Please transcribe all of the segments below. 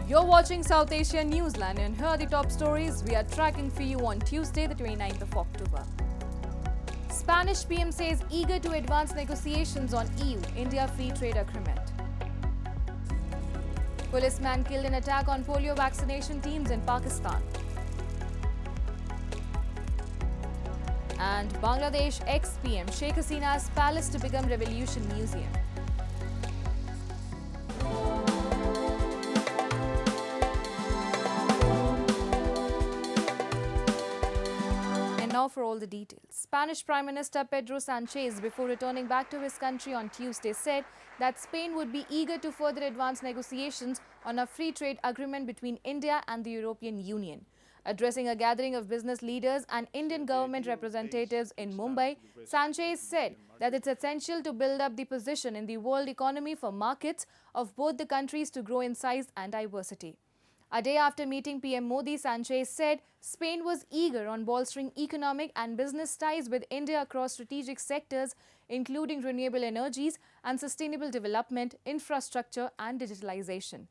You're watching South Asia Newsline, and here are the top stories we are tracking for you on Tuesday, the 29th of October. Spanish PM says eager to advance negotiations on EU-India free trade agreement. Policeman killed in attack on polio vaccination teams in Pakistan. And Bangladesh ex-PM Sheikh Hasina's palace to become Revolution Museum. Now for all the details. Spanish Prime Minister Pedro Sanchez, before returning back to his country on Tuesday, said that Spain would be eager to further advance negotiations on a free trade agreement between India and the European Union. Addressing a gathering of business leaders and Indian government representatives in Mumbai, Sanchez said that it's essential to build up the position in the world economy for markets of both the countries to grow in size and diversity. A day after meeting PM Modi, Sanchez said Spain was eager on bolstering economic and business ties with India across strategic sectors, including renewable energies and sustainable development, infrastructure and digitalization.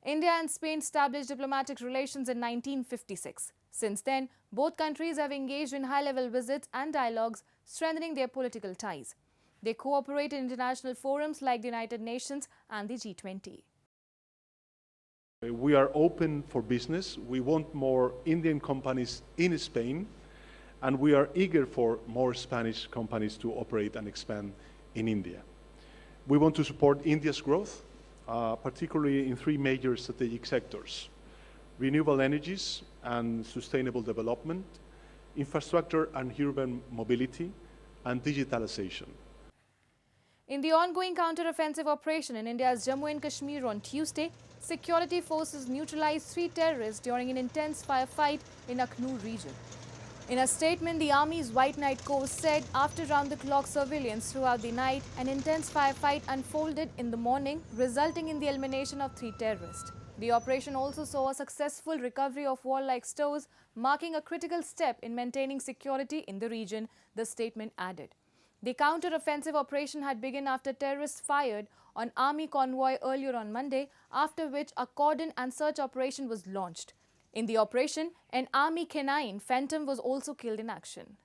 India and Spain established diplomatic relations in 1956. Since then, both countries have engaged in high-level visits and dialogues, strengthening their political ties. They cooperate in international forums like the United Nations and the G20. We are open for business. We want more Indian companies in Spain, and we are eager for more Spanish companies to operate and expand in India. We want to support India's growth, particularly in three major strategic sectors: renewable energies and sustainable development, infrastructure and urban mobility, and digitalization. In the ongoing counter-offensive operation in India's Jammu and Kashmir on Tuesday, security forces neutralized 3 terrorists during an intense firefight in Akhnur region. In a statement, the Army's White Night Corps said after round-the-clock surveillance throughout the night, an intense firefight unfolded in the morning, resulting in the elimination of 3 terrorists. The operation also saw a successful recovery of warlike stores, marking a critical step in maintaining security in the region, the statement added. The counter-offensive operation had begun after terrorists fired on army convoy earlier on Monday, after which a cordon and search operation was launched. In the operation, an army canine, Phantom, was also killed in action.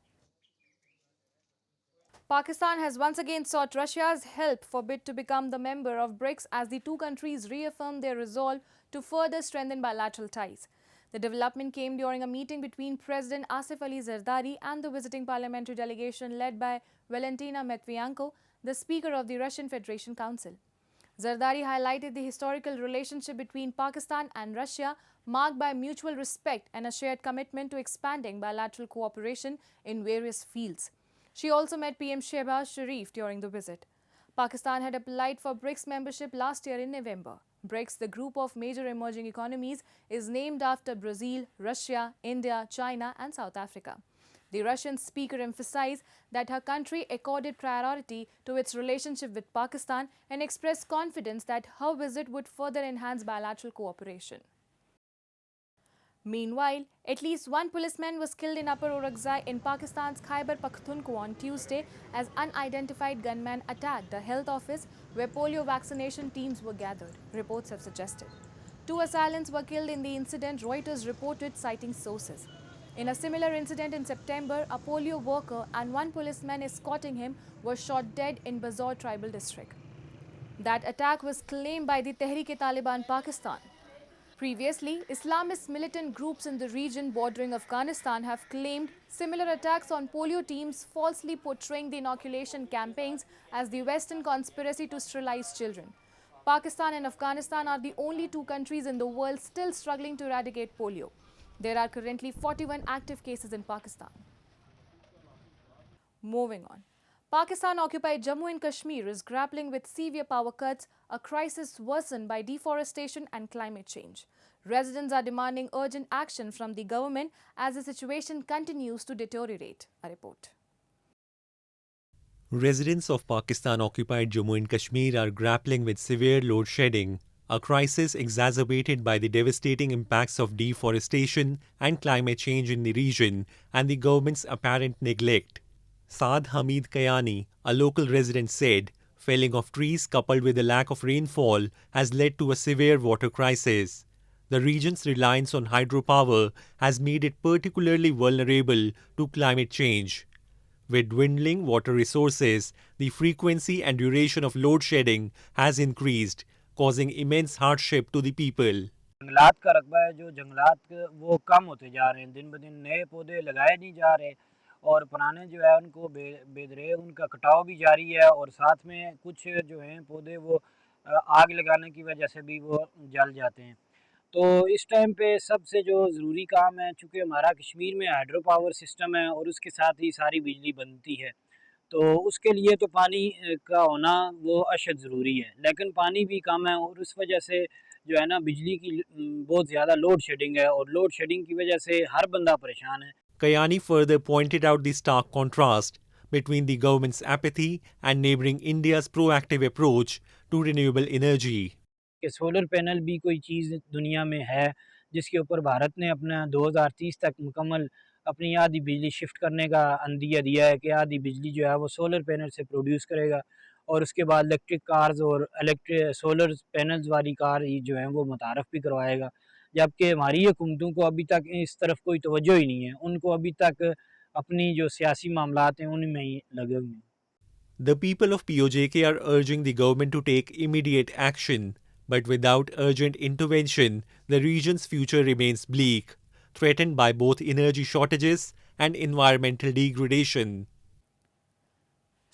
Pakistan has once again sought Russia's help for bid to become the member of BRICS as the two countries reaffirmed their resolve to further strengthen bilateral ties. The development came during a meeting between President Asif Ali Zardari and the visiting parliamentary delegation led by Valentina Matvienko, the Speaker of the Russian Federation Council. Zardari highlighted the historical relationship between Pakistan and Russia, marked by mutual respect and a shared commitment to expanding bilateral cooperation in various fields. She also met PM Shehbaz Sharif during the visit. Pakistan had applied for BRICS membership last year in November. BRICS, the group of major emerging economies, is named after Brazil, Russia, India, China and South Africa. The Russian speaker emphasized that her country accorded priority to its relationship with Pakistan and expressed confidence that her visit would further enhance bilateral cooperation. Meanwhile, at least one policeman was killed in Upper Orakzai in Pakistan's Khyber Pakhtunkhwa on Tuesday as unidentified gunmen attacked a health office where polio vaccination teams were gathered, reports have suggested. 2 assailants were killed in the incident, Reuters reported, citing sources. In a similar incident in September, a polio worker and 1 policeman escorting him were shot dead in Bazaar tribal district. That attack was claimed by the Tehreek-e-Taliban Pakistan. Previously, Islamist militant groups in the region bordering Afghanistan have claimed similar attacks on polio teams, falsely portraying the inoculation campaigns as the Western conspiracy to sterilize children. Pakistan and Afghanistan are the only 2 countries in the world still struggling to eradicate polio. There are currently 41 active cases in Pakistan. Moving on. Pakistan-occupied Jammu and Kashmir is grappling with severe power cuts, a crisis worsened by deforestation and climate change. Residents are demanding urgent action from the government as the situation continues to deteriorate. A report. Residents of Pakistan-occupied Jammu and Kashmir are grappling with severe load shedding, a crisis exacerbated by the devastating impacts of deforestation and climate change in the region and the government's apparent neglect. Saad Hamid Kayani, a local resident, said felling of trees coupled with a lack of rainfall has led to a severe water crisis. The region's reliance on hydropower has made it particularly vulnerable to climate change. With dwindling water resources, the frequency and duration of load shedding has increased, causing immense hardship to the people. जंगलात का रकबा है जो वो कम होते जा रहे हैं, दिन ब दिन नए पौधे लगाए नहीं जा रहे और पुराने जो है उनको बेद रहे, उनका कटाव भी जारी है और साथ में कुछ जो हैं पौधे वो आग लगाने की वजह से भी वो जल जाते हैं। तो इस टाइम पे सबसे जो ज़रूरी काम है, चूँकि हमारा कश्मीर में हाइड्रो पावर सिस्टम है और उसके साथ ही सारी बिजली बनती है, तो उसके लिए तो पानी का होना वो अशद ज़रूरी है, लेकिन पानी भी कम है और उस वजह से जो है ना बिजली की बहुत ज़्यादा लोड शेडिंग है और लोड शेडिंग की वजह से हर बंदा परेशान है। Kayani further pointed out the stark contrast between the government's apathy and neighboring India's proactive approach to renewable energy. कि सोलर पैनल भी कोई चीज़ दुनिया में है जिसके ऊपर भारत ने अपना 2030 तक मुकम्मल अपनी आधी बिजली शिफ्ट करने का अंदिया दिया है कि आधी बिजली जो है वो सोलर पैनल से प्रोड्यूस करेगा और उसके बाद इलेक्ट्रिक कार्स और सोलर पैनल्स वाली कार ही जो है वो मुतारफ़ भी करवाएगा। जबकि हमारी हुकूमतों को अभी तक इस तरफ कोई तवज्जो ही नहीं है, उनको अभी तक अपनी जो सियासी मामलात हैं उनमें ही लगे हुए हैं। The people of POJK are urging the government to take immediate action, but without urgent intervention, the region's future remains bleak, threatened by both energy shortages and environmental degradation.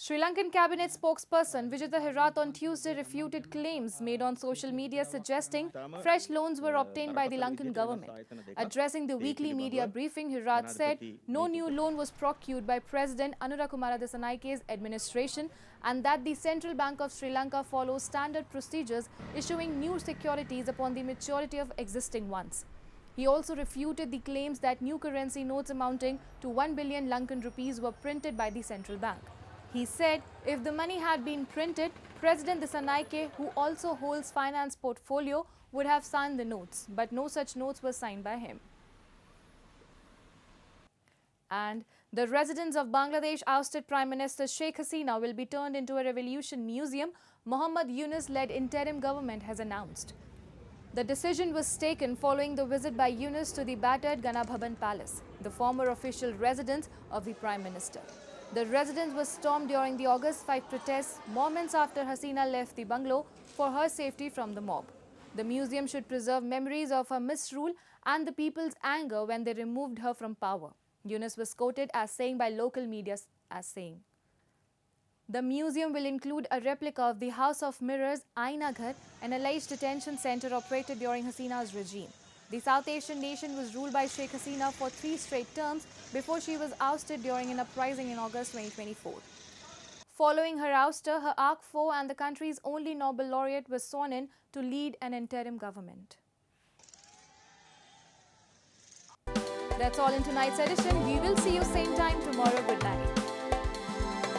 Sri Lankan cabinet spokesperson Vijitha Herat on Tuesday refuted claims made on social media suggesting fresh loans were obtained by the Lankan government. Addressing the weekly media briefing, Herat said no new loan was procured by President Anurakumara Dissanayke's administration and that the Central Bank of Sri Lanka follows standard procedures issuing new securities upon the maturity of existing ones. He also refuted the claims that new currency notes amounting to 1 billion Lankan rupees were printed by the central bank. He said if the money had been printed, President Dissanayake, who also holds finance portfolio, would have signed the notes, but no such notes were signed by him. And the residence of Bangladesh ousted Prime Minister Sheikh Hasina will be turned into a revolution museum, Muhammad Yunus-led interim government has announced. The decision was taken following the visit by Yunus to the battered Gana Bhavan Palace, the former official residence of the Prime Minister. The residence was stormed during the August 5 protests, moments after Hasina left the bungalow for her safety from the mob. The museum should preserve memories of her misrule and the people's anger when they removed her from power. Yunus was quoted as saying by local media as saying, "The museum will include a replica of the House of Mirrors, Aina Ghar, an alleged detention center operated during Hasina's regime. The South Asian nation was ruled by Sheikh Hasina for 3 straight terms before she was ousted during an uprising in August 2024. Following her ouster, her arch foe and the country's only Nobel laureate was sworn in to lead an interim government." That's all in tonight's edition. We will see you same time tomorrow. Good night.